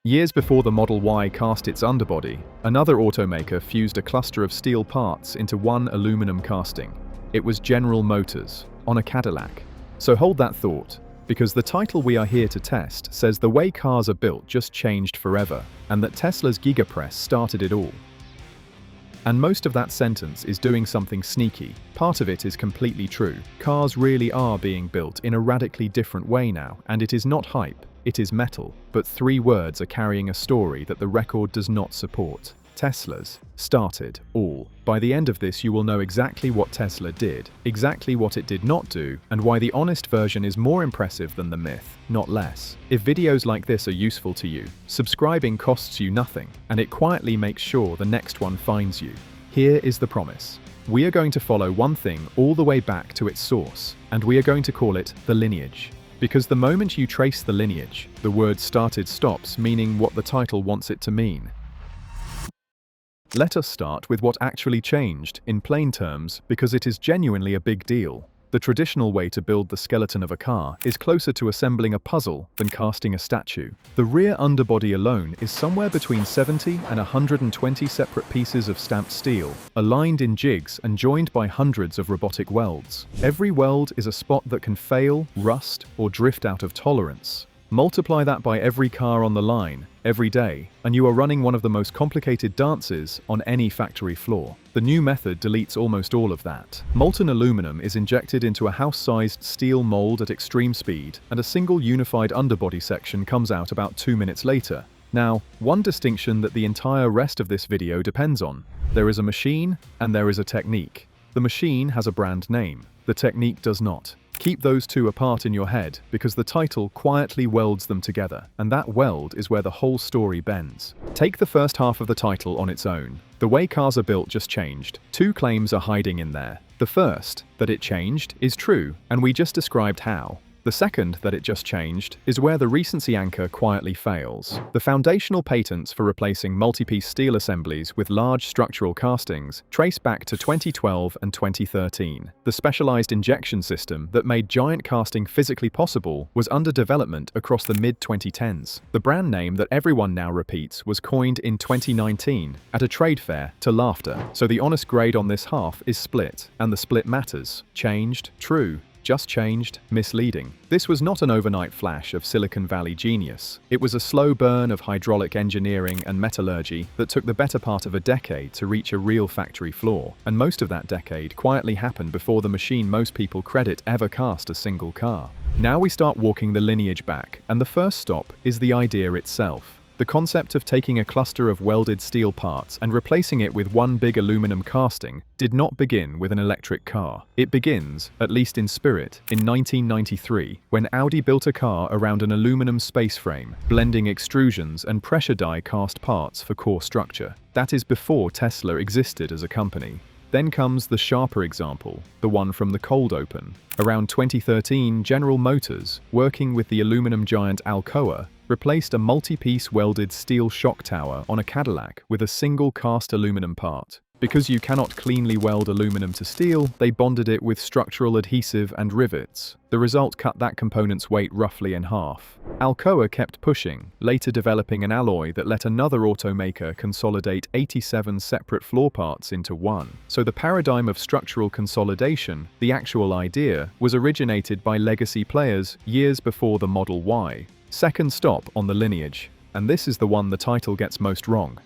Years before the Model Y cast its underbody, another automaker fused a cluster of steel parts into one aluminum casting. It was General Motors, on a Cadillac. So hold that thought, because the title we are here to test says the way cars are built just changed forever, and that Tesla's Giga Press started it all. And most of that sentence is doing something sneaky. Part of it is completely true. Cars really are being built in a radically different way now, and it is not hype, it is metal. But three words are carrying a story that the record does not support. Tesla's started all. By the end of this, you will know exactly what Tesla did, exactly what it did not do, and why the honest version is more impressive than the myth, not less. If videos like this are useful to you, subscribing costs you nothing, and it quietly makes sure the next one finds you. Here is the promise. We are going to follow one thing all the way back to its source, and we are going to call it the lineage. Because the moment you trace the lineage, the word started stops meaning what the title wants it to mean. Let us start with what actually changed, in plain terms, because it is genuinely a big deal. The traditional way to build the skeleton of a car is closer to assembling a puzzle than casting a statue. The rear underbody alone is somewhere between 70 and 120 separate pieces of stamped steel, aligned in jigs and joined by hundreds of robotic welds. Every weld is a spot that can fail, rust, or drift out of tolerance. Multiply that by every car on the line, every day, and you are running one of the most complicated dances on any factory floor. The new method deletes almost all of that. Molten aluminum is injected into a house-sized steel mold at extreme speed, and a single unified underbody section comes out about 2 minutes later. Now, one distinction that the entire rest of this video depends on. There is a machine, and there is a technique. The machine has a brand name. The technique does not. Keep those two apart in your head, because the title quietly welds them together, and that weld is where the whole story bends. Take the first half of the title on its own. The way cars are built just changed. Two claims are hiding in there. The first, that it changed, is true, and we just described how. The second, that it just changed, is where the recency anchor quietly fails. The foundational patents for replacing multi-piece steel assemblies with large structural castings trace back to 2012 and 2013. The specialized injection system that made giant casting physically possible was under development across the mid-2010s. The brand name that everyone now repeats was coined in 2019 at a trade fair to laughter. So the honest grade on this half is split, and the split matters. Changed, true. Just changed, misleading. This was not an overnight flash of Silicon Valley genius. It was a slow burn of hydraulic engineering and metallurgy that took the better part of a decade to reach a real factory floor, and most of that decade quietly happened before the machine most people credit ever cast a single car. Now we start walking the lineage back, and the first stop is the idea itself. The concept of taking a cluster of welded steel parts and replacing it with one big aluminum casting did not begin with an electric car. It begins, at least in spirit, in 1993, when Audi built a car around an aluminum space frame, blending extrusions and pressure die cast parts for core structure. That is before Tesla existed as a company. Then comes the sharper example, the one from the cold open. Around 2013, General Motors, working with the aluminum giant Alcoa, replaced a multi-piece welded steel shock tower on a Cadillac with a single cast aluminum part. Because you cannot cleanly weld aluminum to steel, they bonded it with structural adhesive and rivets. The result cut that component's weight roughly in half. Alcoa kept pushing, later developing an alloy that let another automaker consolidate 87 separate floor parts into one. So the paradigm of structural consolidation, the actual idea, was originated by legacy players years before the Model Y. Second stop on the lineage, and this is the one the title gets most wrong.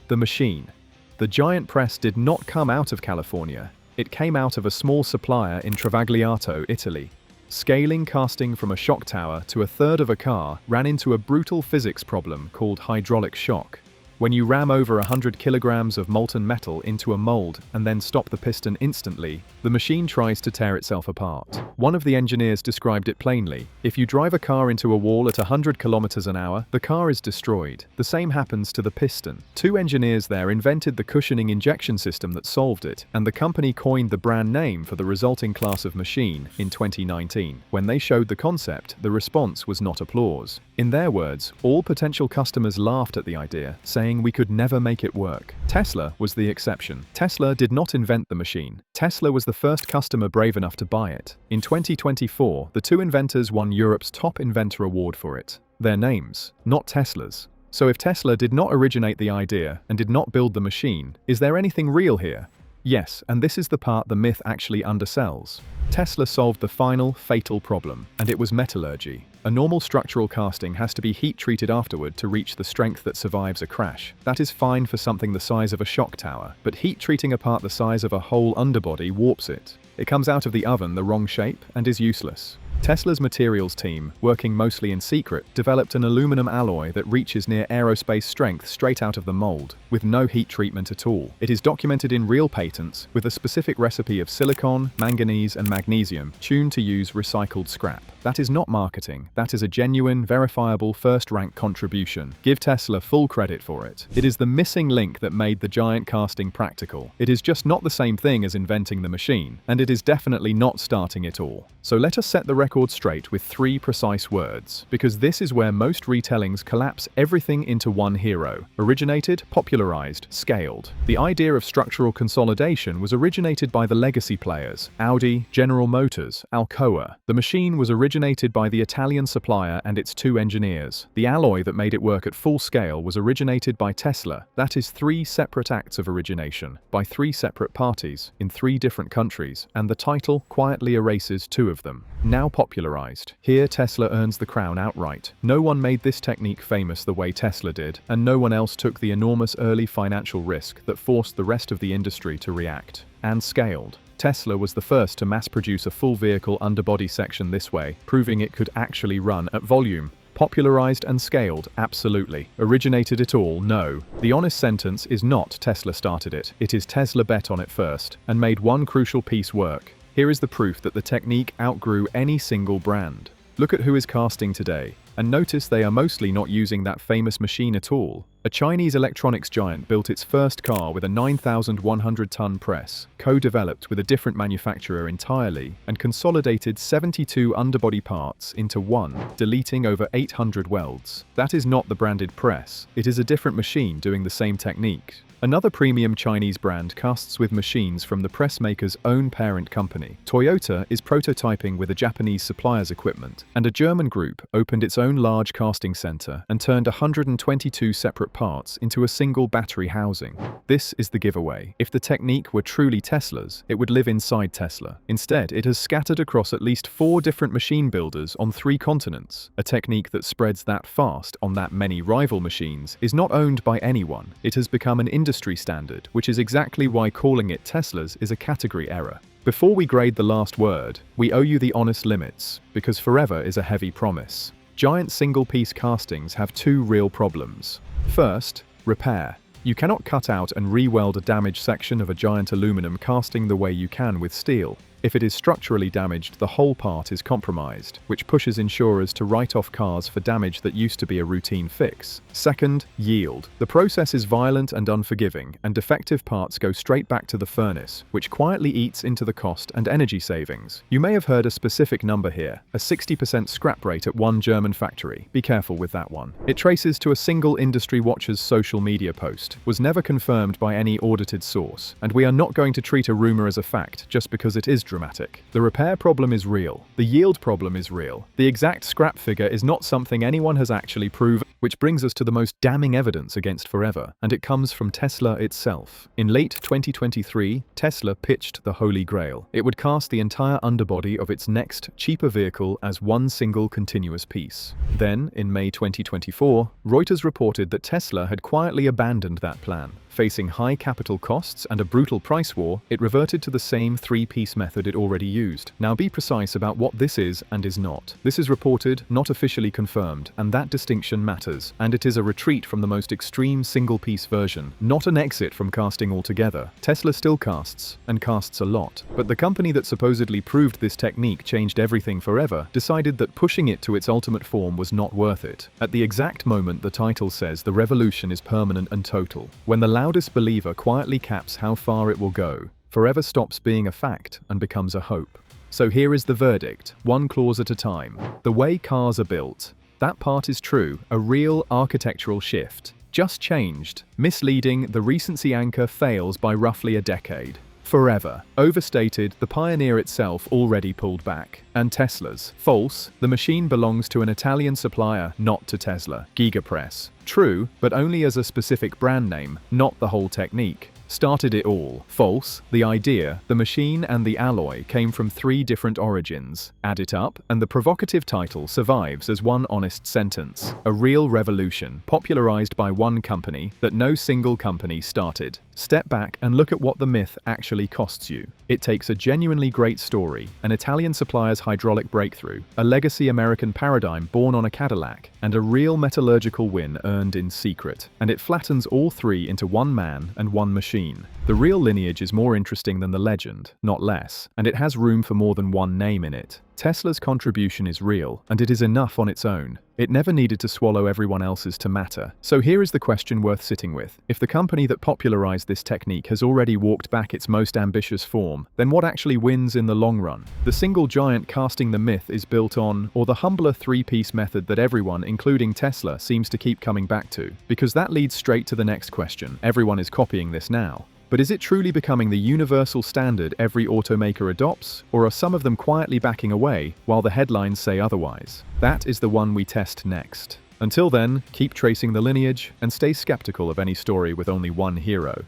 The machine. The giant press did not come out of California. It came out of a small supplier in Travagliato, Italy. Scaling casting from a shock tower to a third of a car ran into a brutal physics problem called hydraulic shock. When you ram over 100 kilograms of molten metal into a mold and then stop the piston instantly, the machine tries to tear itself apart. One of the engineers described it plainly. If you drive a car into a wall at 100 kilometers an hour, the car is destroyed. The same happens to the piston. Two engineers there invented the cushioning injection system that solved it, and the company coined the brand name for the resulting class of machine in 2019. When they showed the concept, the response was not applause. In their words, all potential customers laughed at the idea, saying we could never make it work. Tesla was the exception. Tesla did not invent the machine. Tesla was the first customer brave enough to buy it. In 2024, the two inventors won Europe's top inventor award for it. Their names, not Tesla's. So if Tesla did not originate the idea and did not build the machine, is there anything real here? Yes, and this is the part the myth actually undersells. Tesla solved the final, fatal problem, and it was metallurgy. A normal structural casting has to be heat-treated afterward to reach the strength that survives a crash. That is fine for something the size of a shock tower, but heat-treating a part the size of a whole underbody warps it. It comes out of the oven the wrong shape and is useless. Tesla's materials team, working mostly in secret, developed an aluminum alloy that reaches near aerospace strength straight out of the mold, with no heat treatment at all. It is documented in real patents, with a specific recipe of silicon, manganese, and magnesium, tuned to use recycled scrap. That is not marketing, that is a genuine, verifiable, first-rank contribution. Give Tesla full credit for it. It is the missing link that made the giant casting practical. It is just not the same thing as inventing the machine, and it is definitely not starting it all. So let us set the record straight with 3 precise words, because this is where most retellings collapse everything into one hero. Originated, popularized, scaled. The idea of structural consolidation was originated by the legacy players, Audi, General Motors, Alcoa. The machine was originated by the Italian supplier and its 2 engineers. The alloy that made it work at full scale was originated by Tesla. That is 3 separate acts of origination, by 3 separate parties, in 3 different countries, and the title quietly erases 2 of them. Now popularized. Here Tesla earns the crown outright. No one made this technique famous the way Tesla did, and no one else took the enormous early financial risk that forced the rest of the industry to react. And scaled. Tesla was the first to mass-produce a full vehicle underbody section this way, proving it could actually run at volume. Popularized and scaled, absolutely. Originated it all, no. The honest sentence is not Tesla started it. It is Tesla bet on it first, and made one crucial piece work. Here is the proof that the technique outgrew any single brand. Look at who is casting today, and notice they are mostly not using that famous machine at all. A Chinese electronics giant built its first car with a 9,100-ton press, co-developed with a different manufacturer entirely, and consolidated 72 underbody parts into one, deleting over 800 welds. That is not the branded press. It is a different machine doing the same technique. Another premium Chinese brand casts with machines from the pressmaker's own parent company. Toyota is prototyping with a Japanese supplier's equipment, and a German group opened its own large casting center and turned 122 separate parts into a single battery housing. This is the giveaway. If the technique were truly Tesla's, it would live inside Tesla. Instead, it has scattered across at least 4 different machine builders on 3 continents. A technique that spreads that fast on that many rival machines is not owned by anyone. It has become an industry standard, which is exactly why calling it Tesla's is a category error. Before we grade the last word, we owe you the honest limits, because forever is a heavy promise. Giant single-piece castings have 2 real problems. First, repair. You cannot cut out and re-weld a damaged section of a giant aluminum casting the way you can with steel. If it is structurally damaged, the whole part is compromised, which pushes insurers to write off cars for damage that used to be a routine fix. Second, yield. The process is violent and unforgiving, and defective parts go straight back to the furnace, which quietly eats into the cost and energy savings. You may have heard a specific number here, a 60% scrap rate at one German factory. Be careful with that one. It traces to a single industry watcher's social media post, was never confirmed by any audited source, and we are not going to treat a rumor as a fact just because it is dramatic. The repair problem is real. The yield problem is real. The exact scrap figure is not something anyone has actually proven, which brings us to the most damning evidence against forever, and it comes from Tesla itself. In late 2023, Tesla pitched the Holy Grail. It would cast the entire underbody of its next, cheaper vehicle as one single continuous piece. Then, in May 2024, Reuters reported that Tesla had quietly abandoned that plan. Facing high capital costs and a brutal price war, it reverted to the same 3-piece method it already used. Now be precise about what this is and is not. This is reported, not officially confirmed, and that distinction matters, and it is a retreat from the most extreme single-piece version, not an exit from casting altogether. Tesla still casts, and casts a lot, but the company that supposedly proved this technique changed everything forever decided that pushing it to its ultimate form was not worth it. At the exact moment the title says the revolution is permanent and total, when the loudest believer quietly caps how far it will go, forever stops being a fact and becomes a hope. So here is the verdict, one clause at a time. The way cars are built. That part is true, a real architectural shift. Just changed. Misleading, the recency anchor fails by roughly a decade. Forever. Overstated, the Pioneer itself already pulled back. And Tesla's. False, the machine belongs to an Italian supplier, not to Tesla. Giga Press. True, but only as a specific brand name, not the whole technique. Started it all. False, the idea, the machine and the alloy came from 3 different origins. Add it up, and the provocative title survives as one honest sentence. A real revolution, popularized by one company that no single company started. Step back and look at what the myth actually costs you. It takes a genuinely great story, an Italian supplier's hydraulic breakthrough, a legacy American paradigm born on a Cadillac, and a real metallurgical win earned in secret. And it flattens all 3 into one man and one machine. The real lineage is more interesting than the legend, not less, and it has room for more than one name in it. Tesla's contribution is real, and it is enough on its own. It never needed to swallow everyone else's to matter. So here is the question worth sitting with. If the company that popularized this technique has already walked back its most ambitious form, then what actually wins in the long run? The single giant casting the myth is built on, or the humbler 3-piece method that everyone, including Tesla, seems to keep coming back to? Because that leads straight to the next question. Everyone is copying this now. But is it truly becoming the universal standard every automaker adopts, or are some of them quietly backing away while the headlines say otherwise? That is the one we test next. Until then, keep tracing the lineage and stay skeptical of any story with only one hero.